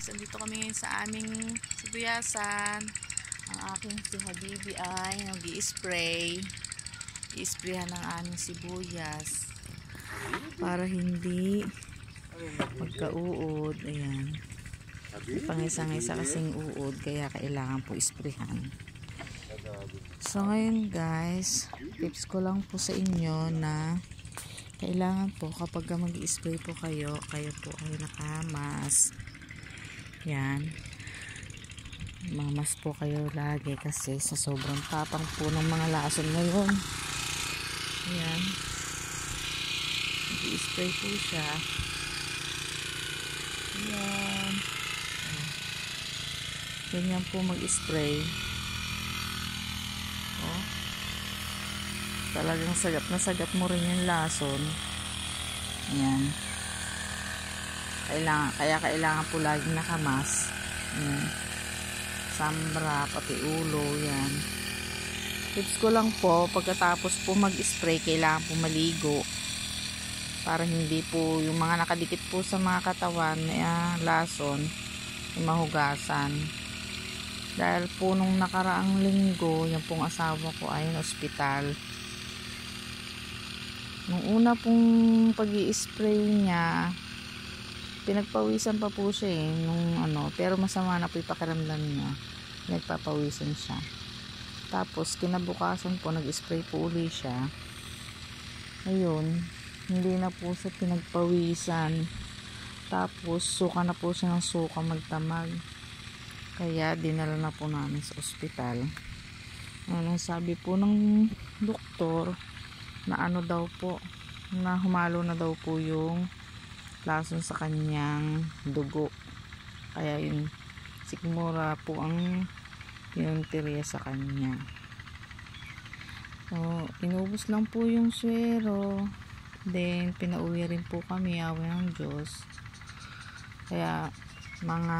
guys, andito kami ngayon sa aming sibuyasan. Ang aking si Habibi ay nag-i-spray. I-sprayhan ng aming sibuyas para hindi magka-uod. Ayan. Pangisa-ngisa kasing uod, kaya kailangan po isprayhan. So ngayon guys, tips ko lang po sa inyo na kailangan po kapag mag-i-spray po kayo po ay nakamas. Yan. Mamas po kayo lagi kasi sa sobrang tapang po ng mga lason ngayon. Yan. Mag-i-spray po siya. Yan. Ganyan po mag-spray. Oh. Talagang sagat na sagat mo rin yung lason. Ayan. Kailangan po laging nakamas. Ayan. Sambra, pati ulo. Yan. Tips ko lang po, pagkatapos po mag-spray, kailangan po maligo. Para hindi po yung mga nakadikit po sa mga katawan, lason, mahugasan. Dahil po nung nakaraang linggo, yung pong asawa ko ay ospital. Nung una pong pag-i-spray niya, pinagpawisan pa po siya pero masama na po yung pakiramdam niya. Nagpapawisan siya. Tapos kinabukasan po nag-spray po uli siya. Ayun, hindi na po siya pinagpawisan. Tapos suka na po siya ng suka magtamag. Kaya dinala na po namin sa ospital. Ang sabi po ng doktor na daw po, na humalo na daw po yung lason sa kanyang dugo. Kaya yung sikmura po ang pinuntirya sa kanya. So, inubos lang po yung swero. Then, pinauwi rin po kami, awa ng Diyos. Kaya, mga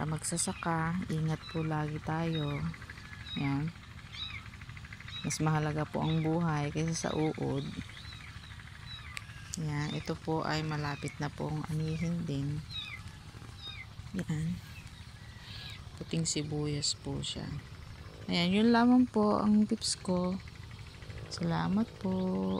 kamagsasaka, ingat po lagi tayo. Yan. Mas mahalaga po ang buhay kaysa sa uod. Yan. Ito po ay malapit na pong anihin din. Yan. Puting sibuyas po siya. Ayan. Yun lamang po ang tips ko. Salamat po.